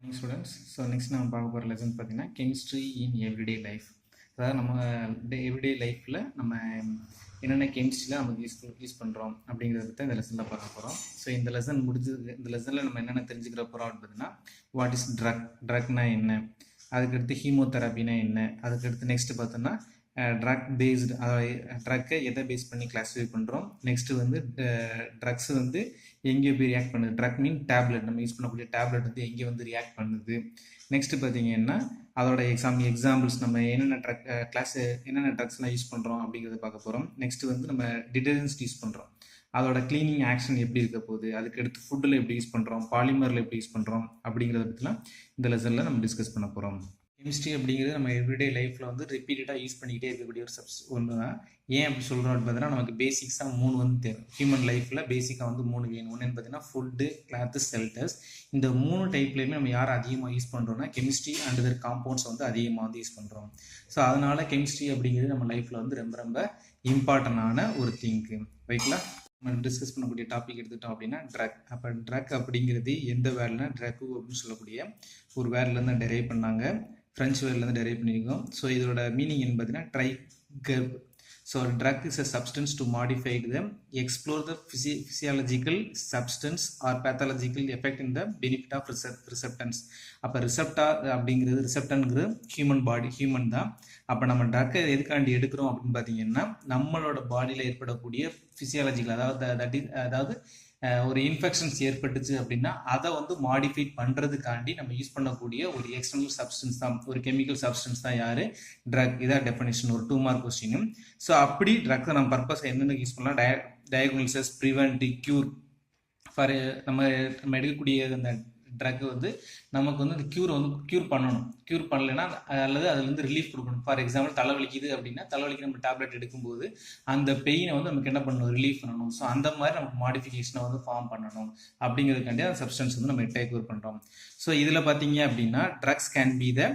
Morning students. So next நம்ம பார்க்க போகிற லெசன் பார்த்தீங்கன்னா கெமிஸ்ட்ரி இன் எவ்ரிடே லைஃப். அதாவது நம்ம எவ்ரிடே லைஃப்பில் நம்ம என்னென்ன கெமிஸ்ட்ரியில் நமக்கு யூஸ் பண்ணுறோம் அப்படிங்கிறத பற்றி இந்த லெசனில் பார்க்க போகிறோம். ஸோ இந்த லெசன் முடிஞ்சது, இந்த லெசனில் நம்ம என்னென்ன தெரிஞ்சுக்கிற போகிறோம் அப்படின்னு பார்த்தீங்கன்னா வாட் இஸ் ட்ரக்னா என்ன, அதுக்கடுத்து ஹீமோதெரப்பினா என்ன, அதுக்கடுத்து நெக்ஸ்ட்டு பார்த்தோன்னா ட்ரக் பேஸ்டு, அதாவது ட்ரக்கை எதை பேஸ் பண்ணி கிளாஸிஃபை பண்ணுறோம். நெக்ஸ்ட்டு வந்து ட்ரக்ஸ் வந்து எங்கே போய் ரியாக்ட் பண்ணுது, ட்ரக் மீன் டேப்லெட், நம்ம யூஸ் பண்ணக்கூடிய டேப்லெட் வந்து எங்கே வந்து ரியாக்ட் பண்ணுது. நெக்ஸ்ட்டு பார்த்தீங்கன்னா அதோட எக்ஸாம்பிள்ஸ், நம்ம என்னென்ன என்னென்ன ட்ரக்ஸ்லாம் யூஸ் பண்ணுறோம் அப்படிங்கிறத பார்க்க போகிறோம். நெக்ஸ்ட்டு வந்து நம்ம டிடர்ஜென்ட்ஸ் யூஸ் பண்ணுறோம், அதோட கிளீனிங் ஆக்ஷன் எப்படி இருக்க போகுது, அதுக்கடுத்து ஃபுட்டில் எப்படி யூஸ் பண்ணுறோம், பாலிமரில் எப்படி யூஸ் பண்ணுறோம் அப்படிங்கிறத பற்றிலாம் இந்த லெசனில் நம்ம டிஸ்கஸ் பண்ண போகிறோம். கெமிஸ்ட்ரி அப்படிங்கிறது நம்ம எவ்ரிடே லைஃப்பில் வந்து ரிப்பீட்டடாக யூஸ் பண்ணிக்கிட்டே இருக்கக்கூடிய ஒரு ஒன்று தான். ஏன் அப்படி சொல்கிறோம் அப்படின்னு பார்த்தீங்கன்னா நமக்கு பேசிக்ஸாக 3 வந்து தேவை. ஹியூமன் லைஃப்பில் பேசிக்காக வந்து 3 வேணும். ஒன்றுன்னு பார்த்தீங்கன்னா ஃபுட்டு, கிளாத்து, ஷெல்டர்ஸ். இந்த 3 டைப்லேயுமே நம்ம யார் அதிகமாக யூஸ் பண்ணுறோம்னா கெமிஸ்ட்ரி அண்ட் அதர் காம்பவுண்ட்ஸ் வந்து அதிகமாக வந்து யூஸ் பண்ணுறோம். ஸோ அதனால் கெமிஸ்ட்ரி அப்படிங்கிறது நம்ம லைஃப்பில் வந்து ரொம்ப ரொம்ப இம்பார்ட்டண்டான ஒரு திங்கு. ரைட்ல நம்ம டிஸ்கஸ் பண்ணக்கூடிய டாபிக் எடுத்துட்டோம் அப்படின்னா ட்ரக். அப்போ ட்ரக் அப்படிங்கிறது எந்த வேர்டுனா ட்ரக்கு அப்படின்னு சொல்லக்கூடிய ஒரு வேர்ட்லேருந்து டெரைவ் பண்ணாங்க, ஃப்ரெஞ்சு வேர்ட்லேருந்து டெரைவ் பண்ணியிருக்கோம். ஸோ இதோட மீனிங் என்ன பார்த்தீங்கன்னா dry herb. So drug is a substance to modify them, explore the physiological substance or pathological effect in the benefit of receptants. அப்போ ரிசப்டார் அப்படிங்கிறது, ரிசப்டன்ங்கிறது ஹியூமன் தான். அப்போ நம்ம ட்ரக்கை எதுக்காண்டி எடுக்கிறோம் அப்படின்னு பார்த்தீங்கன்னா நம்மளோட பாடியில் ஏற்படக்கூடிய ஃபிசியாலஜிக்கல், அதாவது ஒரு இன்ஃபெக்ஷன்ஸ் ஏற்பட்டுச்சு அப்படின்னா அதை வந்து மாடிஃபை பண்ணுறதுக்காண்டி நம்ம யூஸ் பண்ணக்கூடிய ஒரு எக்ஸ்டர்னல் சப்ஸ்டன்ஸ் தான், ஒரு கெமிக்கல் சப்ஸ்டன்ஸ் தான் யார், ட்ரக். இதான் டெஃபினேஷன், ஒரு 2 மார்க் கொஸ்டின். ஸோ அப்படி ட்ரக்கை நம்ம பர்பஸ் என்னென்ன யூஸ் பண்ணலாம், டயக்னோசிஸ், ப்ரிவென்ட், க்யூர். ஃபார் நம்ம எடுக்கக்கூடிய அந்த ட்ரக் வந்து நமக்கு வந்து அந்த க்யூர் பண்ணணும். க்யூர் பண்ணலைன்னா அல்லது அதுலேருந்து ரிலீஃப் கொடுக்கணும். ஃபார் எக்ஸாம்பிள் தலைவலிக்குது அப்படின்னா தலைவலிக்கு நம்ம டேப்லெட் எடுக்கும்போது அந்த பெயினை வந்து நமக்கு என்ன பண்ணணும், ரிலீஃப் பண்ணணும். ஸோ அந்த மாதிரி நமக்கு மாடிஃபிகேஷனை வந்து ஃபார்ம் பண்ணணும். அப்படிங்கிறதுக்காண்டி அந்த சப்ஸ்டன்ஸ் வந்து நம்ம டேக் ஓவர் பண்ணுறோம். ஸோ இதில் பார்த்தீங்க அப்படின்னா drugs can be the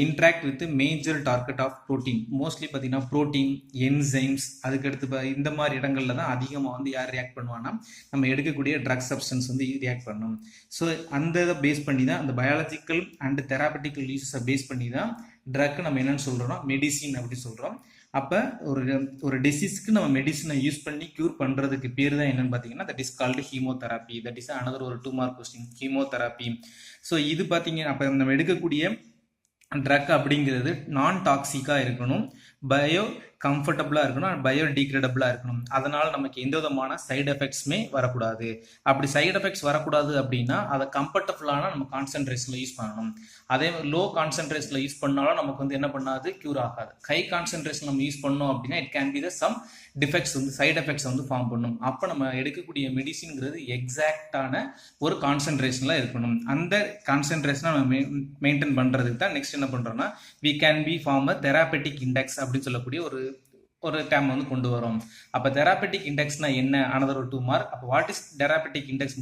interact with major target of protein. Mostly பார்த்தீங்கன்னா ப்ரோட்டீன், என்சைம்ஸ், அதுக்கடுத்து இந்த மாதிரி இடங்கள்ல தான் அதிகமாக வந்து யார் ரியாக்ட் பண்ணுவாங்கன்னா நம்ம எடுக்கக்கூடிய ட்ரக் சப்ஸ்டன்ஸ் வந்து ரியாக்ட் பண்ணணும். ஸோ அந்த இதை பேஸ் பண்ணி தான், அந்த பயாலஜிக்கல் அண்ட் தெராபட்டிக்கல் யூஸஸை பேஸ் பண்ணி தான் ட்ரக் நம்ம என்னன்னு சொல்கிறோம்னா மெடிசின் அப்படின்னு சொல்கிறோம். அப்போ ஒரு டிசீஸ்க்கு நம்ம மெடிசனை யூஸ் பண்ணி க்யூர் பண்ணுறதுக்கு பேர் தான் என்னன்னு பார்த்தீங்கன்னா that is called haemotherapy. That is another ஒரு 2 மார்க் கொஸ்டின், ஹீமோதெராப்பி. ஸோ இது பார்த்தீங்க அப்போ நம்ம எடுக்கக்கூடிய ட்ரக் அப்படிங்கிறது நான் டாக்ஸிக்காக இருக்கணும், பயோ கம்ஃபர்டபுளாக இருக்கணும், பயோ டீக்ரேடபுளாக இருக்கணும். அதனால் நமக்கு எந்த விதமான சைடு எஃபெக்ட்ஸுமே வரக்கூடாது. அப்படி சைடு எஃபெக்ட்ஸ் வரக்கூடாது அப்படின்னா அதை கம்ஃபர்டபுளான நம்ம கான்சன்ட்ரேஷனில் யூஸ் பண்ணணும். அதே லோ கான்சன்ட்ரேஷனில் யூஸ் பண்ணாலும் நமக்கு வந்து என்ன பண்ணாது, க்யூர் ஆகாது. ஹை கான்சன்ட்ரேஷன் நம்ம யூஸ் பண்ணோம் அப்படின்னா it can be the some defects வந்து, சைடு எஃபெக்ட்ஸ் வந்து ஃபார்ம் பண்ணும். அப்போ நம்ம எடுக்கக்கூடிய மெடிசின்ங்கிறது எக்ஸாக்டான ஒரு கான்சன்ட்ரேஷனில் இருக்கணும். அந்த கான்சன்ட்ரேஷனை நம்ம மெயின்டைன் பண்ணுறதுக்கு தான் நெக்ஸ்ட் என்ன பண்ணுறோம்னா we can be form a therapeutic index அப்படின்னு சொல்லக்கூடிய ஒரு டேம் வந்து கொண்டு வரோம். அப்போ தெராபெட்டிக் இண்டெக்ஸ்னா என்ன, அனதர் ஒரு 2 மார்க். அப்போ வாட் இஸ் தெராபெட்டிக் இண்டெக்ஸ்,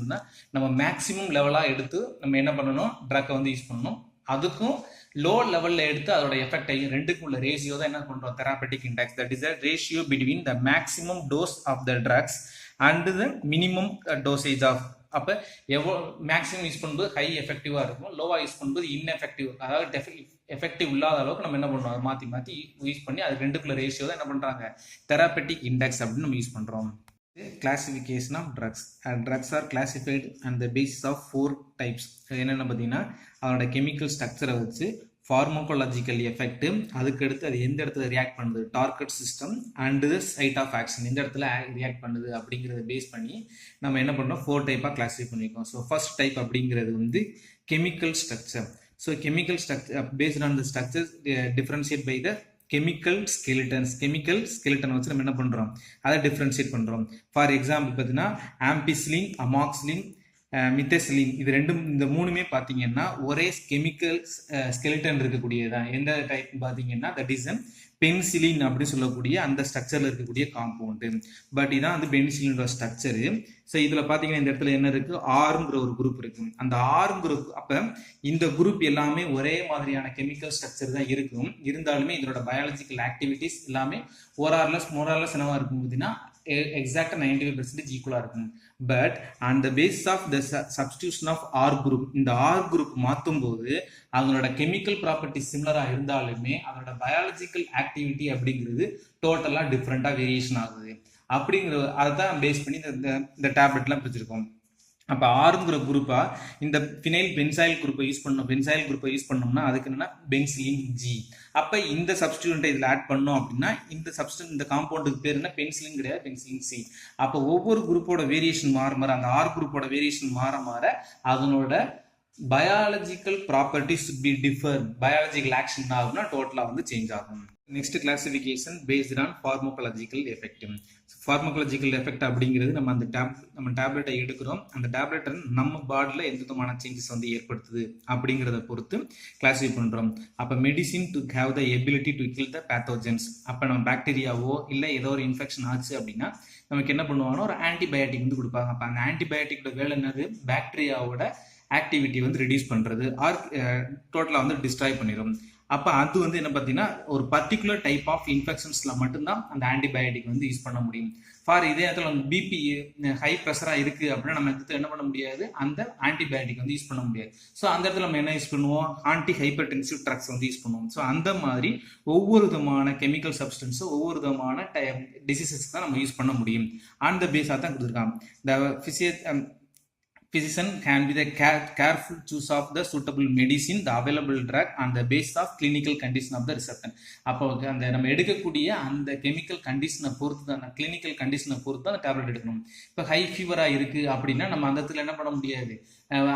நம்ம மேக்ஸிமம் லெவலாக எடுத்து நம்ம என்ன பண்ணணும், ட்ரக்கை வந்து யூஸ் பண்ணணும். அதுக்கும் லோ லெவலில் எடுத்து அதோட எஃபெக்ட் ஆகி ரெண்டுக்கும் உள்ள ரேஷியோ தான் என்ன பண்ணுறோம், therapeutic index. That is the ratio between the maximum dose of the drugs and the minimum dosage of. அப்போ எவ்வளோ மேக்ஸிமம் யூஸ் பண்ணும்போது ஹை எஃபெக்டிவாக இருக்கும், லோவாக யூஸ் பண்ணும்போது இன்எஃபெக்டிவ், அதாவது எஃபெக்டிவ் இல்லாத அளவுக்கு நம்ம என்ன பண்ணுறோம், அதை மாற்றி யூஸ் பண்ணி அது ரெண்டுக்குள்ள ரேஷியோ தான் என்ன பண்ணுறாங்க, தெராபெட்டிக் இண்டெக்ஸ் அப்படின்னு நம்ம யூஸ் பண்ணுறோம். Classification of drugs. Drugs are classified and the basis of 4 types. என்னென்ன பார்த்தீங்கன்னா அதோட கெமிக்கல் ஸ்ட்ரக்சரை வச்சு, ஃபார்மோகாலஜிக்கல் எஃபெக்ட், அதுக்கடுத்து அது எந்த இடத்துல ரியாக்ட் பண்ணுது, target system and the site of action, எந்த இடத்துல ரியாக்ட் பண்ணுது அப்படிங்கிறத பேஸ் பண்ணி நம்ம என்ன பண்ணுறோம், 4 டைப்பாக கிளாஸிஃபை பண்ணியிருக்கோம். ஸோ ஃபர்ஸ்ட் டைப் அப்படிங்கிறது வந்து chemical structure. So chemical structure based on the structure differentiate by the chemical skeletons. Chemical skeleton வச்சு நம்ம என்ன பண்ணுறோம், அதை டிஃப்ரென்ஷியேட் பண்ணுறோம். ஃபார் எக்ஸாம்பிள் பார்த்தீங்கன்னா ஆம்பிசிலின், அமாக்சிலின், மித்தசிலின், இது இந்த 3மே பார்த்தீங்கன்னா ஒரே கெமிக்கல் ஸ்கெலிட்டன் இருக்கக்கூடியதான். எந்த டைப் பார்த்தீங்கன்னா தட் இஸ் பென்சிலின் அப்படின்னு சொல்லக்கூடிய அந்த ஸ்ட்ரக்சரில் இருக்கக்கூடிய காம்பவுண்டு. பட் இதான் வந்து பென்சிலினோட ஸ்ட்ரக்சரு. ஸோ இதில் பார்த்தீங்கன்னா இந்த இடத்துல என்ன இருக்குது, ஆறுங்கிற ஒரு குரூப் இருக்குது. அந்த ஆறும் குரூப், அப்போ இந்த குரூப் எல்லாமே ஒரே மாதிரியான கெமிக்கல் ஸ்ட்ரக்சர் தான் இருக்கும். இருந்தாலுமே இதோட பயாலஜிக்கல் ஆக்டிவிட்டிஸ் எல்லாமே மோரார்லஸ் என்னவா இருக்கும் பார்த்தீங்கன்னா எக்ஸாக்டாக 95% ஈக்குவலாக இருக்கும். But on the base of the substitution of R group, இந்த ஆர் குரூப் மாற்றும் போது அதனோட கெமிக்கல் ப்ராப்பர்ட்டி சிமிலராக இருந்தாலுமே அதனோட பயாலஜிக்கல் ஆக்டிவிட்டி அப்படிங்கிறது டோட்டலாக டிஃப்ரெண்ட்டாக வேரியேஷன் ஆகுது. அப்படிங்கிற அதை தான் பேஸ் பண்ணி இந்த டேப்லெட்லாம் பிரிச்சிருக்கோம். அப்போ ஆறுங்கிற குரூப்பா இந்த ஃபினைல் பென்சாயில் குரூப்பை யூஸ் பண்ணோம். பென்சாயில் குரூப்பை யூஸ் பண்ணோம்னா அதுக்கு என்னன்னா பென்சிலின் ஜி. அப்போ இந்த சப்ஸ்டியூட்டை இதில் ஆட் பண்ணோம் அப்படின்னா இந்த காம்பவுண்டுக்கு பேர் என்ன, பென்சிலின் கிடையாது, பென்சிலின் சி. அப்போ ஒவ்வொரு குரூப்போட வேரியேஷன் மாற அந்த ஆர் குரூப்போட வேரியேஷன் மாற அதனோட biological property should be differ. Biological action ஆகும்னா டோட்டலாக வந்து சேஞ்ச் ஆகும். Next classification based on pharmacological effect. Pharmacological effect அப்படிங்கிறது நம்ம டேப்லெட்டை எடுக்கிறோம், அந்த டேப்லெட்டை நம்ம பாடியில் எந்த விதமான சேஞ்சஸ் வந்து ஏற்படுத்துது அப்படிங்கிறத பொறுத்து கிளாஸிஃபை பண்ணுறோம். அப்போ medicine to have the ability to kill the pathogens. அப்போ நம்ம பாக்டீரியாவோ இல்லை ஏதோ ஒரு இன்ஃபெக்ஷன் ஆச்சு அப்படின்னா நமக்கு என்ன பண்ணுவாங்கன்னா ஒரு ஆன்டிபயோட்டிக் வந்து கொடுப்பாங்க. அப்போ அந்த ஆன்டிபயோட்டிக்கோட வேலை என்னது, பாக்டீரியாவோட ஆக்டிவிட்டி வந்து ரெடியூஸ் பண்ணுறது ஆர் டோட்டலாக வந்து டிஸ்ட்ராய் பண்ணிடும். அப்போ அது வந்து என்ன பார்த்தீங்கன்னா ஒரு பர்டிகுலர் டைப் ஆஃப் இன்ஃபெக்ஷன்ஸில் மட்டும்தான் அந்த ஆன்டிபயோட்டிக் வந்து யூஸ் பண்ண முடியும். ஃபார் இதே இடத்துல வந்து பிபி ஹை ப்ரெஷராக இருக்குது அப்படின்னா நம்ம என்ன பண்ண முடியாது, அந்த ஆன்டிபயோட்டிக் வந்து யூஸ் பண்ண முடியாது. ஸோ அந்த இடத்துல நம்ம என்ன யூஸ் பண்ணுவோம், ஆன்டி ஹைப்பர்டென்சிவ் ட்ரக்ஸ் வந்து யூஸ் பண்ணுவோம். ஸோ அந்த மாதிரி ஒவ்வொரு விதமான கெமிக்கல் சப்ஸ்டன்ஸும் ஒவ்வொரு விதமான டிசீசஸ்க்கு தான் நம்ம யூஸ் பண்ண முடியும். அந்த பேஸாக தான் கொடுத்துருக்காங்க. Physician can be the careful choose of the suitable medicine, the available drug on the basis of clinical condition of the receptor. அப்போ அந்த நம்ம எடுக்கக்கூடிய அந்த கெமிக்கல் கண்டிஷனை பொறுத்து தான், கிளினிக்கல் கண்டிஷனை பொறுத்து தான் அந்த டேப்லெட் எடுக்கணும். இப்போ ஹை ஃபீவராக இருக்குது அப்படின்னா நம்ம அந்த இடத்துல என்ன பண்ண முடியாது,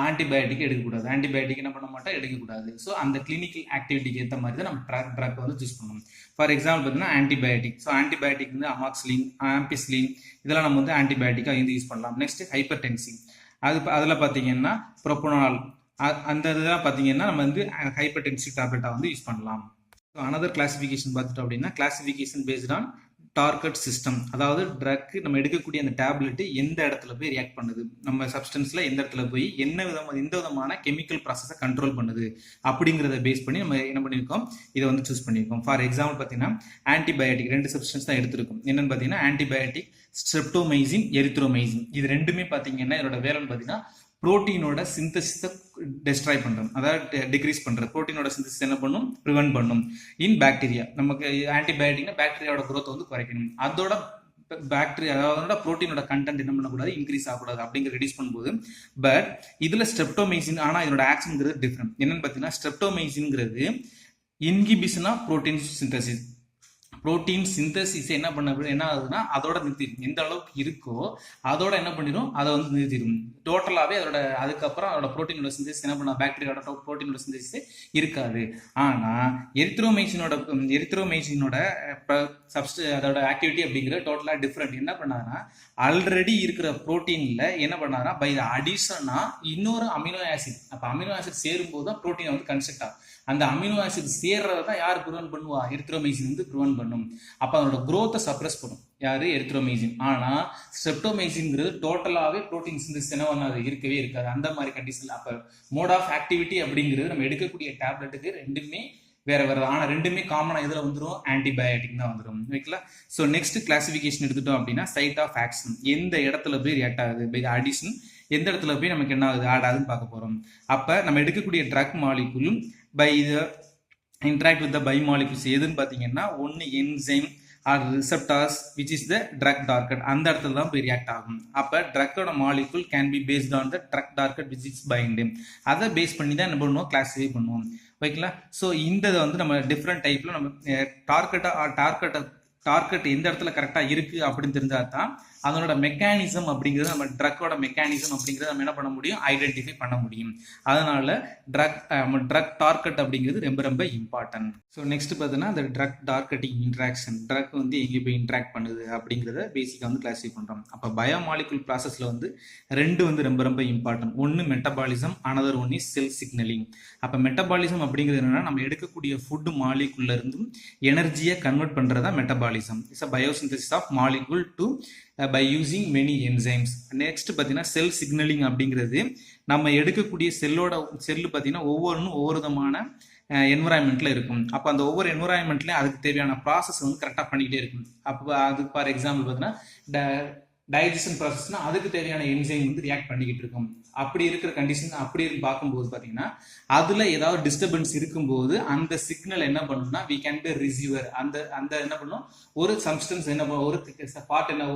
ஆன்டிபயோட்டிக் எடுக்கக்கூடாது. ஆன்டிபயோட்டிக் என்ன பண்ண மாட்டோம், எடுக்கக்கூடாது. ஸோ அந்த கிளினிக்கல் ஆக்டிவிட்டிக்கு ஏற்ற மாதிரி தான் நம்ம ட்ரக் வந்து சூஸ் பண்ணணும். ஃபார் எக்ஸாம்பிள் பார்த்தீங்கன்னா ஆன்டிபயோட்டிக். ஸோ ஆன்டிபயோட்டிக் வந்து அமாக்சிலின், ஆம்பிசிலின் இதெல்லாம் நம்ம வந்து ஆன்டிபயோட்டிக்காக வந்து யூஸ் பண்ணலாம். நெக்ஸ்ட் ஹைப்பர் டென்சிவ், அதில் பார்த்தீங்கன்னா ப்ரோபனோல், அந்த இதெல்லாம் பார்த்தீங்கன்னா நம்ம வந்து ஹைப்பர் டென்சிவ் டேப்லெட்டாக வந்து யூஸ் பண்ணலாம். ஸோ அனதர் கிளாசிஃபிகேஷன் பார்த்துட்டோம் அப்படின்னா classification based on target system. அதாவது ட்ரக் நம்ம எடுக்கக்கூடிய அந்த டேப்லெட்டு எந்த இடத்துல போய் ரியாக்ட் பண்ணுது, நம்ம சப்ஸ்டன்ஸில் எந்த இடத்துல போய் எந்த விதமான கெமிக்கல் ப்ராசஸை கண்ட்ரோல் பண்ணுது அப்படிங்கிறத பேஸ் பண்ணி நம்ம என்ன பண்ணியிருக்கோம், இதை வந்து சூஸ் பண்ணியிருக்கோம். ஃபார் எக்ஸாம்பிள் பார்த்தீங்கன்னா ஆன்டிபயோட்டிக் 2 சப்ஸ்டன்ஸ் தான் எடுத்திருக்கும். என்னன்னு பார்த்தீங்கன்னா ஆன்டிபயோட்டிக் ஸ்ட்ரெப்டோமைசின், எரித்ரோமைசின். இது ரெண்டுமே பார்த்தீங்கன்னா இதோட வேலைன்னு பார்த்தீங்கன்னா புரோட்டீனோட சிந்தசிஸை டெஸ்ட்ராய் பண்ணுறோம், அதாவது டிக்ரீஸ் பண்ணுறது. புரோட்டீனோட சிந்தசிஸ் என்ன பண்ணும், ப்ரிவென்ட் பண்ணும் இன் பாக்டீரியா. நமக்கு ஆன்டிபயோட்டிக்னா பாக்டீரியாவோட குரோத் வந்து குறைக்கணும். அதோட பாக்டீரியா அதாவது புரோட்டீனோட கண்டென்ட் என்ன பண்ணக்கூடாது, இன்க்ரீஸ் ஆகக்கூடாது அப்படிங்கிற ரெடியூஸ் பண்ணும்போது. பட் இதில் ஸ்ட்ரெப்டோமைசின் ஆனால் இதோட ஆக்ஷன்ங்கிறது டிஃப்ரெண்ட். என்னன்னு பார்த்தீங்கன்னா ஸ்ட்ரெப்டோமைசின்ங்கிறது inhibition of protein synthesis. Protein synthesis என்ன ஆகுதுன்னா அதோட நிறுத்திடும். எந்த அளவுக்கு இருக்கோ அதோட என்ன பண்ணிடும், அதை வந்து நிறுத்திடும் டோட்டலாகவே. அதுக்கப்புறம் அதோட புரோட்டீனோட சிந்தசிஸ் என்ன பண்ண, பாக்டீரியாவோட புரோட்டீனோட சிந்தசிஸ் இருக்காது. ஆனால் எரித்ரோமைசினோட அதோட ஆக்டிவிட்டி அப்படிங்கிறது டோட்டலாக டிஃப்ரெண்ட். என்ன பண்ணாங்கன்னா ஆல்ரெடி இருக்கிற புரோட்டீனில் என்ன பண்ணாங்கன்னா பை அடிஷனாக இன்னொரு அமினோ ஆசிட், அப்போ அமினோ ஆசிட் சேரும்போது தான் புரோட்டீன் வந்து கன்ஸ்ட்ரக்ட் ஆகும். அந்த அமினோ ஆசிட் சேர்றதை தான் யார் ப்ரிவென்ட் பண்ணுவா, எரித்ரோமைசின் வந்து ப்ரிவென்ட் பண்ணும். அப்போ அதோட குரோத்தை சப்ரஸ் பண்ணும் யாரு, எரித்ரோமைசின். ஆனால் ஸ்ட்ரெப்டோமைசின்ங்கிறது டோட்டலாகவே புரோட்டீன் சிந்தசிஸ் என்ன பண்ணாது, இருக்கவே இருக்காது. அந்த மாதிரி கண்டிஷன். அப்போ மோட் ஆஃப் ஆக்டிவிட்டி அப்படிங்கிறது நம்ம எடுக்கக்கூடிய டேப்லெட்டுக்கு ரெண்டுமே வேற வேற. ஆனால் ரெண்டுமே காமனாக இதில் வந்துடும், ஆன்டிபயோட்டிக் தான் வந்துடும். ஓகேங்களா. ஸோ நெக்ஸ்ட் கிளாசிஃபிகேஷன் எடுத்துட்டோம் அப்படின்னா சைட் ஆஃப் ஆக்ஷன், எந்த இடத்துல போய் ரியாக்ட் ஆகுது, பை அடிஷன் எந்த இடத்துல போய் நமக்கு என்ன ஆகுது, ஆட் ஆகுதுன்னு பார்க்க போகிறோம். அப்போ நம்ம எடுக்கக்கூடிய ட்ரக் மாலிகுலும் by interact with the biomolecules எதுன்னு பார்த்தீங்கன்னா ஒன்று enzyme or receptors which is the drug target, அந்த இடத்துல தான் போய் ரியாக்ட் ஆகும். அப்போ ட்ரக்கோட molecule can be based on the drug target which is binding. அதை பேஸ் பண்ணி தான் என்ன பண்ணுவோம், கிளாஸிஃபை பண்ணுவோம். ஓகேங்களா. ஸோ இந்த வந்து நம்ம டிஃப்ரெண்ட் டைப்பில் நம்ம டார்கெட் எந்த இடத்துல கரெக்டாக இருக்குது அப்படின்னு தெரிஞ்சால் தான் அதனோட மெக்கானிசம் அப்படிங்கிறது, நம்ம ட்ரக்கோட மெக்கானிசம் அப்படிங்கிறத நம்ம என்ன பண்ண முடியும், ஐடென்டிஃபை பண்ண முடியும். அதனால ட்ரக் டார்கெட் அப்படிங்கிறது ரொம்ப ரொம்ப இம்பார்ட்டன்ட். ஸோ நெக்ஸ்ட் பார்த்தீங்கன்னா இந்த ட்ரக் டார்கெட்டிங் இன்ட்ராக்ஷன், ட்ரக் வந்து எங்கே போய் இன்ட்ராக்ட் பண்ணுது அப்படிங்கிறத பேசிக்காக வந்து கிளாஸிஃபை பண்ணுறோம். அப்போ பயோமாலிகுல் ப்ராசஸில் வந்து ரெண்டு வந்து ரொம்ப ரொம்ப இம்பார்ட்டன்ட். ஒன்று metabolism, another one is sell signalling. அப்போ மெட்டபாலிசம் அப்படிங்கிறது என்னன்னா நம்ம எடுக்கக்கூடிய ஃபுட் மாலிகுல்ல இருந்தும் எனர்ஜியை கன்வெர்ட் பண்ணுறதா metabolism. It's a biosynthesis of molecule to by using many enzymes. Next பார்த்தீங்கன்னா செல் சிக்னலிங் அப்படிங்கிறது நம்ம எடுக்கக்கூடிய செல்லு பார்த்தீங்கன்னா ஒவ்வொன்றும் ஒவ்வொரு விதமான என்விரான்மெண்ட்ல இருக்கும். அப்போ அந்த ஒவ்வொரு என்விரான்மெண்ட்லையும் அதுக்கு தேவையான ப்ராசஸ் வந்து கரெக்டாக பண்ணிக்கிட்டே இருக்கும். அப்போ அதுக்கு ஃபார் எக்ஸாம்பிள் பார்த்தீங்கன்னா டைஜஷன் ப்ராசஸ்னா அதுக்கு தேவையான என்சைம் வந்து ரியாக்ட் பண்ணிக்கிட்டு இருக்கும். அப்படி இருக்கிற கண்டிஷன் அப்படி பார்க்கும்போது பார்த்தீங்கன்னா அதில் ஏதாவது டிஸ்டர்பன்ஸ் இருக்கும்போது அந்த சிக்னல் என்ன பண்ணணும்னா வி கேன் பி ரிசீவர். அந்த என்ன பண்ணும், ஒரு சப்ஸ்டன்ஸ் என்ன பண்ணும்,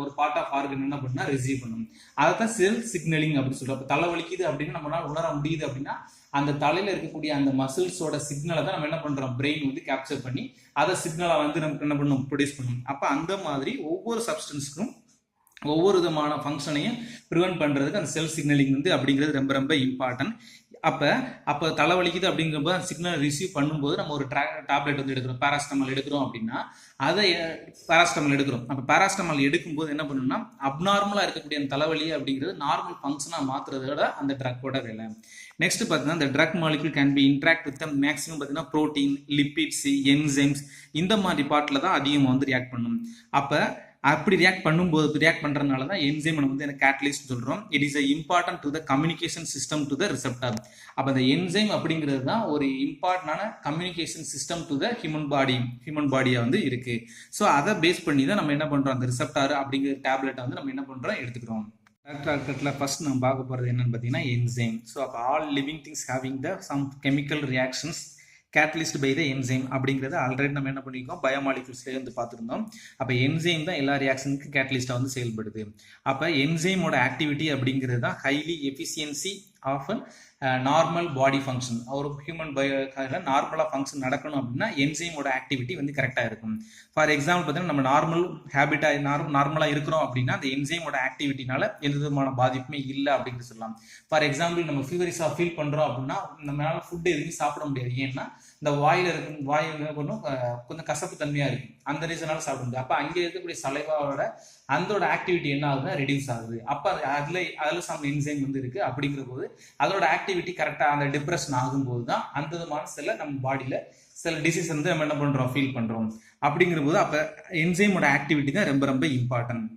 ஒரு பார்ட் ஆஃப் ஆர்கன் என்ன பண்ணுன்னா ரிசீவ் பண்ணணும். அதை தான் செல் சிக்னலிங் அப்படின்னு சொல்றோம். அப்போ தலை வலிக்குது அப்படின்னு நம்மளால உணர முடியுது அப்படின்னா அந்த தலையில இருக்கக்கூடிய அந்த மசில்ஸோட சிக்னலை தான் நம்ம என்ன பண்றோம், பிரெயின் வந்து கேப்சர் பண்ணி அதை சிக்னலை வந்து நமக்கு என்ன பண்ணணும், ப்ரொடியூஸ் பண்ணணும். அப்போ அந்த மாதிரி ஒவ்வொரு சப்ஸ்டன்ஸ்க்கும் ஒவ்வொரு விதமான ஃபங்க்ஷனையும் ப்ரிவென்ட் பண்ணுறதுக்கு அந்த செல் சிக்னலிங் வந்து அப்படிங்கிறது ரொம்ப ரொம்ப இம்பார்ட்டன்ட். அப்போ தலைவலிக்குது அப்படிங்கிறப்ப சிக்னல் ரிசீவ் பண்ணும்போது நம்ம ஒரு டேப்லெட் வந்து எடுக்கிறோம், பேராசிட்டமால் எடுக்கிறோம் அப்படின்னா அதை பேராசிட்டமால் எடுக்கிறோம். அப்போ பேராசிட்டமால் எடுக்கும்போது என்ன பண்ணணும்னா அப்நார்மலாக இருக்கக்கூடிய அந்த தலைவலி அப்படிங்கிறது நார்மல் ஃபங்க்ஷனாக மாற்றுறதோட அந்த ட்ரக்கோட வேலை. நெக்ஸ்ட் பார்த்தீங்கன்னா இந்த drug molecule can be interact with maximum பார்த்தீங்கன்னா ப்ரோட்டீன், லிப்பிட்ஸ், என்சைம்ஸ் இந்த மாதிரி பார்ட்டில் தான் அதிகமாக வந்து ரியாக்ட் பண்ணணும். அப்போ அப்படி ரியாக்ட் பண்ணுறதுனால தான் என்சைம் நம்ம வந்து கேட்டலிஸ்ட் சொல்கிறோம். It is important to the communication system to the receptor. அப்போ அந்த என்சைம் அப்படிங்கிறது தான் ஒரு இம்பார்ட்டன்டான communication system to the human பாடியாக வந்து இருக்கு. ஸோ அதை பேஸ் பண்ணி தான் நம்ம என்ன பண்ணுறோம், அந்த ரிசெப்டார் அப்படிங்கிற டேப்லெட்டை வந்து நம்ம என்ன பண்ணுறோம், எடுத்துக்கிறோம். டாக்டர் ஃபர்ஸ்ட் நம்ம பார்க்க போகிறது என்னன்னு பார்த்தீங்கன்னா என்சைம். ஸோ அப்போ all living things having the some chemical reactions catalyst by the enzyme அப்படிங்கிறது ஆல்ரெடி நம்ம என்ன பண்ணியிருக்கோம், பயோமாலிகுல்ஸ்லேயே வந்து பார்த்துருந்தோம். அப்போ என்சைம் தான் எல்லா ரியாக்ஷனுக்கும் கேட்டலிஸ்டாக வந்து செயல்படுது. அப்போ என்சைமோட ஆக்டிவிட்டி அப்படிங்கிறது தான் highly efficiency of normal body function. ஒரு ஹியூமன் நார்மலாக ஃபங்க்ஷன் நடக்கணும் அப்படின்னா என்சைமோட ஆக்டிவிட்டி வந்து கரெக்டாக இருக்கும். ஃபார் எக்ஸாம்பிள் பார்த்தீங்கன்னா நம்ம நார்மலாக இருக்கிறோம் அப்படின்னா அந்த என்சைமோட ஆக்டிவிட்டினால எந்த விதமான பாதிப்புமே இல்லை அப்படின்னு சொல்லலாம். ஃபார் எக்ஸாம்பிள் நம்ம ஃபீவரிஸாக ஃபீல் பண்ணுறோம் அப்படின்னா நம்மளால ஃபுட்டு எதுவுமே சாப்பிட முடியாது. ஏன்னா இந்த வாயில் என்ன பண்ணும், கொஞ்சம் கசப்பு தன்மையாக இருக்கும், அந்த ரீசனால சாப்பிட முடியாது. அப்போ அங்கே இருக்கக்கூடிய சலைவாவோட அதோட ஆக்டிவிட்டி என்ன ஆகுதுன்னா ரெடியூஸ் ஆகுது. அப்போ அதில் சம் என்சைம் வந்து இருக்கு. அப்படிங்கிற போது அதோட ஆக்டிவிட்டி கரெக்டாக அந்த டிப்ரெஷன் ஆகும்போது தான் அந்த விதமான சில நம்ம பாடியில் சில டிசீஸ் வந்து நம்ம என்ன பண்ணுறோம், ஃபீல் பண்ணுறோம். அப்படிங்கிற போது அப்போ என்சைமோட ஆக்டிவிட்டி தான் ரொம்ப ரொம்ப இம்பார்ட்டன்ட்.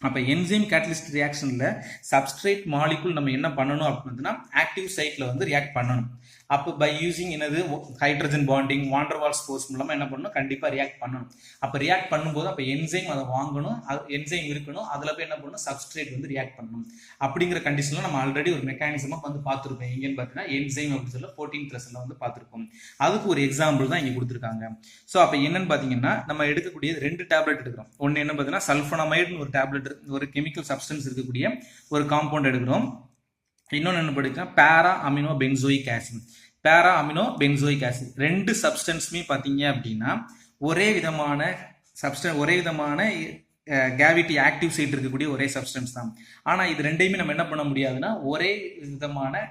அப்போ என்சைம் கேட்டலிஸ்ட் ரியாக்ஷனில் சப்ஸ்ட்ரேட் மாலிகுல் நம்ம என்ன பண்ணணும் அப்படின்னா ஆக்டிவ் சைட்டில் வந்து ரியாக்ட் பண்ணணும். அப்போ பை யூசிங் என்னது ஹைட்ரஜன் பாண்டிங், வாண்டர்வால்ஸ் ஃபோர்ஸ் மூலமாக என்ன பண்ணணும், கண்டிப்பாக ரியாக்ட் பண்ணணும். அப்போ ரியாக்ட் பண்ணும்போது அப்போ என்சைம் அதை வாங்கணும், என்சைம் இருக்கணும், அதில் போய் என்ன பண்ணணும், சப்ஸ்ட்ரேட் வந்து ரியாக்ட் பண்ணணும். அப்படிங்கிற கண்டிஷனில் நம்ம ஆல்ரெடி ஒரு மெக்கானிசமாக வந்து பார்த்துருப்போம். எங்கேன்னு பார்த்தீங்கன்னா என்சைம் அப்படின்னு சொல்ல 14th லெசனில் வந்து பார்த்துருப்போம். அதுக்கு ஒரு எக்ஸாம்பிள் தான் இங்கே கொடுத்துருக்காங்க. ஸோ அப்போ என்னன்னு பார்த்தீங்கன்னா நம்ம எடுக்கக்கூடிய 2 டேப்லெட் எடுக்கிறோம். ஒன்று என்ன பார்த்தீங்கன்னா சல்ஃபனமைடுன்னு ஒரு டேப்லெட், ஒரு கெமிக்கல் சப்ஸ்டன்ஸ் இருக்கக்கூடிய ஒரு காம்பவுண்ட் எடுக்கிறோம். இன்னொன்று என்ன படிக்கிறோம், பேரா அமினோ பென்சோயிக் ஆசிட். பேரா அமினோ பென்சோயிக் ஆசிட் 2 சப்ஸ்டன்ஸுமே பார்த்தீங்க அப்படின்னா ஒரே விதமான கேவிட்டி ஆக்டிவ் சைட் இருக்கக்கூடிய ஒரே சப்ஸ்டன்ஸ் தான். ஆனால் இது ரெண்டையுமே நம்ம என்ன பண்ண முடியாதுன்னா ஒரே விதமான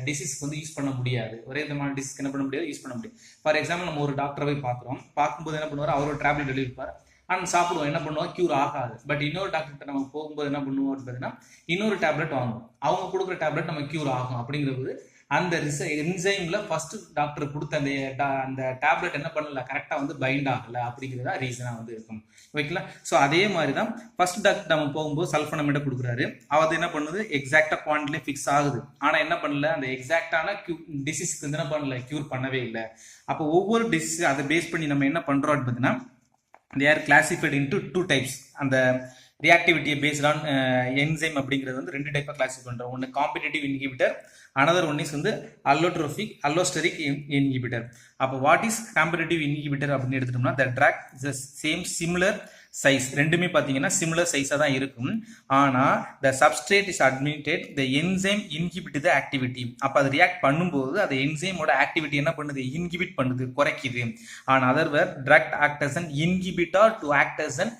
டிசீஸ்க்கு வந்து யூஸ் பண்ண முடியாது. ஒரே விதமான டிசீஸ்க்கு என்ன பண்ண முடியாது, யூஸ் பண்ண முடியாது. ஃபார் எக்ஸாம்பிள் நம்ம ஒரு டாக்டரை போய் பார்க்குறோம், பார்க்கும்போது என்ன பண்ணுவார், அவரோட டேப்லெட் எழுதியிருப்பார், ஆனால் சாப்பிடுவோம், என்ன பண்ணுவோம், கியூர் ஆகாது. பட் இன்னொரு டாக்டர்கிட்ட நம்ம போகும்போது என்ன பண்ணுவோம் பார்த்தீங்கன்னா இன்னொரு டேப்லெட் வாங்குவோம், அவங்க கொடுக்குற டேப்லெட் நம்ம கியூர் ஆகும். அப்படிங்கிறது அந்த என்சைம்ல ஃபர்ஸ்ட் டாக்டர் கொடுத்த அந்த டேப்லெட் என்ன பண்ணல, கரெக்டாக வந்து பைண்ட் ஆகலை. அப்படிங்கிறதா ரீசனாக வந்து இருக்கும். ஓகேங்களா? ஸோ அதே மாதிரி தான் ஃபர்ஸ்ட் டாக்டர் நம்ம போகும்போது சல்ஃபனமைடை கொடுக்குறாரு, அது என்ன பண்ணுது, எக்ஸாக்டாக குவான்டிட்டி ஃபிக்ஸ் ஆகுது. ஆனால் என்ன பண்ணல, அந்த எக்ஸாக்டான டிசீஸ்க்கு என்ன பண்ணல, கியூர் பண்ணவே இல்லை. அப்போ ஒவ்வொரு டிசீஸ் அதை பேஸ் பண்ணி நம்ம என்ன பண்ணுறோம் பார்த்தீங்கன்னா they are classified into 2 types. அந்த ரியாக்டிவிட்டியை பேஸ்ட் ஆன் என்சைம் அப்படிங்கிறது வந்து 2 டைப்பாக கிளாஸிஃபை பண்ணுறோம். ஒன்று competitive inhibitor, another one is வந்து அல்லோஸ்டெரிக் இன்ஹிபிட்டர். அப்போ வாட் இஸ் காம்படிட்டிவ் இன்ஹிபிட்டர் அப்படின்னு எடுத்துட்டோம்னா the drug is same similar size, ரெண்டுமே பார்த்தீங்கன்னா சிமிலர் சைஸாக தான் இருக்கும். ஆனால் the substrate is admitted the enzyme inhibit the activity. அப்போ அது ரியாக்ட் பண்ணும்போது அது என்சைமோட ஆக்டிவிட்டி என்ன பண்ணுது, இன்ஹிபிட் பண்ணுது, குறைக்குது. ஆனால் otherwhere drug act as an inhibitor to act as an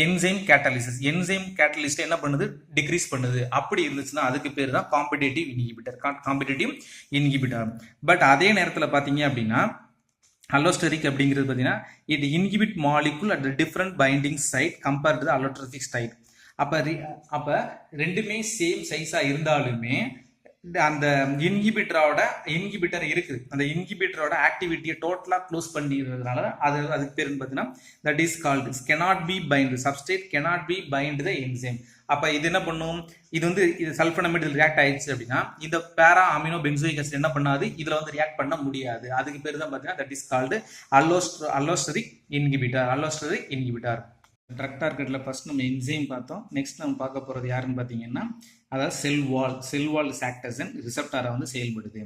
enzyme catalysis. Enzyme catalyst என்ன பண்ணுது, டிக்ரீஸ் பண்ணுது. அப்படி இருந்துச்சுன்னா அதுக்கு பேர் தான் காம்படிட்டிவ் இன்ஹிபிட்டர். பட் அதே நேரத்தில் பார்த்தீங்க அப்படின்னா அல்லோஸ்டெரிக் அப்படிங்கிறது பார்த்தீங்கன்னா இது inhibit molecule at different binding site compared to allosteric site. அப்போ ரெண்டுமே சேம் சைஸாக இருந்தாலுமே அந்த இன்ஹிபிட்டர் இருக்குது, அந்த இன்ஹிபிட்டரோட ஆக்டிவிட்டியை டோட்டலாக க்ளோஸ் பண்ணிடுறதுனால அதுக்கு பேர் பார்த்தீங்கன்னா that is called cannot be bind substrate cannot be bind the enzyme. அப்போ இது என்ன பண்ணும், இது சல்ஃபனமைட் இதில் ரியாக்ட் ஆயிடுச்சு அப்படின்னா இந்த பேரா அமினோ பென்சோயிக் ஆசிட் என்ன பண்ணாது, இதில் வந்து ரியாக்ட் பண்ண முடியாது. அதுக்கு பேர் தான் பார்த்தீங்கன்னா that is called allosteric inhibitor. Drug டார்கெட்டில் ஃபர்ஸ்ட் நம்ம என்சைம் பார்த்தோம். நெக்ஸ்ட் நம்ம பார்க்க போகிறது யாருன்னு பார்த்தீங்கன்னா அதாவது செல் வால் ஆக்டசன் ரிசெப்டாரை வந்து செயல்படுது.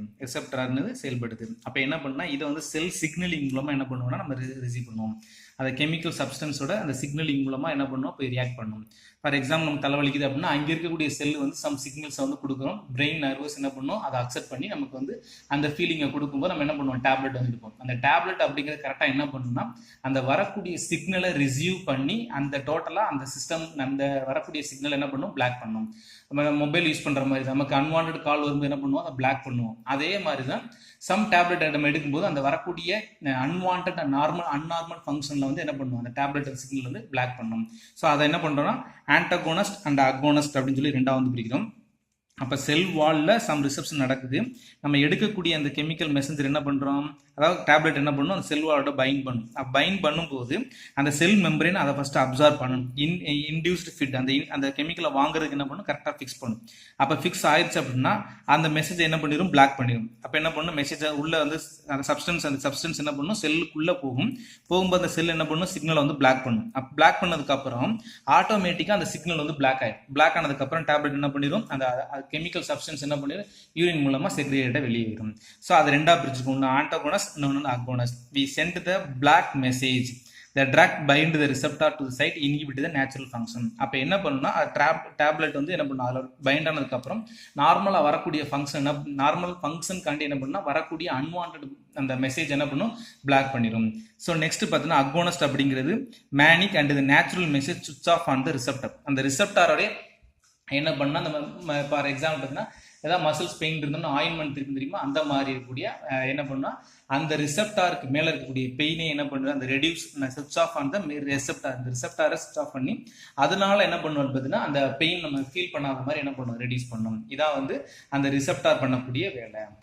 அப்போ என்ன பண்ணால் இதை வந்து செல் சிக்னலிங் மூலமாக என்ன பண்ணுவோம்னா நம்ம ரிசீவ் பண்ணுவோம். அந்த கெமிக்கல் சப்ஸ்டன்ஸோட அந்த சிக்னலிங் மூலமாக என்ன பண்ணுவோம், போய் ரியாக்ட் பண்ணும். ஃபார் எக்ஸாம்பிள் நம்ம தலைவலிக்குது அப்படின்னா அங்கே இருக்கக்கூடிய செல் வந்து சம் சிக்னல்ஸை வந்து கொடுக்குறோம். பிரெயின் நர்வஸ் என்ன பண்ணும், அதை அக்செப்ட் பண்ணி நமக்கு வந்து அந்த ஃபீலிங்கை கொடுக்கும்போது நம்ம என்ன பண்ணுவோம், டேப்லெட் வந்து எடுப்போம். அந்த டேப்லெட் அப்படிங்கிறது கரெக்டாக என்ன பண்ணுன்னா அந்த வரக்கூடிய சிக்னலை ரிசீவ் பண்ணி அந்த டோட்டலாக அந்த சிஸ்டம் அந்த வரக்கூடிய சிக்னல் என்ன பண்ணும், பிளாக் பண்ணும். நம்ம மொபைல் யூஸ் பண்ணுற மாதிரி நமக்கு அன்வான்ட் கால் வரும்போது என்ன பண்ணுவோம், அதை பிளாக் பண்ணுவோம். அதே மாதிரி தான் சம் டேப்லெட் நம்ம எடுக்கும்போது அந்த வரக்கூடிய அன்வான்ட் அன்நார்மல் ஃபங்க்ஷனில் வந்து என்ன பண்ணுவோம், அந்த டேப்லெட் சிக்னல் வந்து பிளாக் பண்ணும். ஸோ அதை என்ன பண்ணுறோம்னா ஆன்டகோனஸ்ட் அண்ட் அகோனஸ்ட் அப்படின்னு சொல்லி ரெண்டாவது வந்து பிரிக்கிறோம். அப்போ செல் வாலில் சம் ரிசப்ஷன் நடக்குது. நம்ம எடுக்கக்கூடிய அந்த கெமிக்கல் மெசஞ்சர் என்ன பண்ணுறோம், அதாவது டேப்லெட் என்ன பண்ணும், அந்த செல் வாலோட பைண்ட் பண்ணும்போது அந்த செல் மெம்பரேன் அதை ஃபஸ்ட்டு அப்சார்வ் பண்ணணும். இன்டியூஸ்டு ஃபிட் அந்த கெமிக்கலை வாங்குறதுக்கு என்ன பண்ணும், கரெக்டாக ஃபிக்ஸ் பண்ணும். அப்போ ஃபிக்ஸ் ஆயிடுச்சு அப்படின்னா அந்த மெசேஜ் என்ன பண்ணிடும், பிளாக் பண்ணிடும். அப்போ என்ன பண்ணும், மெசேஜை உள்ள வந்து அந்த சப்ஸ்டன்ஸ் என்ன பண்ணும், செல்லுக்குள்ளே போகும்போது அந்த செல் என்ன பண்ணும், சிக்னலை வந்து பிளாக் பண்ணும். அப்போ பிளாக் பண்ணதுக்கப்புறம் ஆட்டோமேட்டிக்காக அந்த சிக்னல் வந்து பிளாக் ஆகிடும். பிளாக் ஆனதுக்கப்புறம் டேப்லெட் என்ன பண்ணிடும், அந்த கெமிக்கல் சப்ஸ்டன்ஸ் என்ன பண்ணிடும், யூரின் மூலமாக செக்ரிகேட்டாக வெளியேறும். ஸோ அது ரெண்டாக பிரிச்சுக்கணும், ஒன்று ஆன்டகோனஸ், இன்னொன்று அகோனஸ். We send the black message. The drug bind the receptor to the site, inhibit the natural function. அப்போ என்ன பண்ணுன்னா டேப்லெட் வந்து என்ன பண்ணும், அதில் பைண்ட் ஆனதுக்கப்புறம் நார்மலாக வரக்கூடிய ஃபங்க்ஷன் நார்மல் ஃபங்க்ஷன் காண்டி என்ன பண்ணுன்னா வரக்கூடிய அன்வான்ட் அந்த மெசேஜ் என்ன பண்ணும், பிளாக் பண்ணிடும். ஸோ நெக்ஸ்ட் பார்த்தீங்கன்னா அகோனஸ்ட் அப்படிங்கிறது mimic and the natural message switch off on the receptor. அந்த ரிசெப்டாரோடைய என்ன பண்ணால் நம்ம ஃபார் எக்ஸாம்பிள் பார்த்தீங்கன்னா ஏதாவது மசில்ஸ் பெயின் இருந்தோம்னா ஆயின்மெண்ட் இருக்கு தெரியுமா, அந்த மாதிரி இருக்கக்கூடிய என்ன பண்ணால் அந்த ரிசெப்டாருக்கு மேலே இருக்கக்கூடிய பெயினை என்ன பண்ணுறது, அந்த reduce switch off on the receptor, அந்த ரிசெப்டாரை சுவிச் ஆஃப் பண்ணி அதனால என்ன பண்ணுவோம் பார்த்தீங்கன்னா அந்த பெயின் நம்ம ஃபீல் பண்ணாத மாதிரி என்ன பண்ணுவோம், ரெடியூஸ் பண்ணும். இதான் வந்து அந்த ரிசெப்டார் பண்ணக்கூடிய வேலை.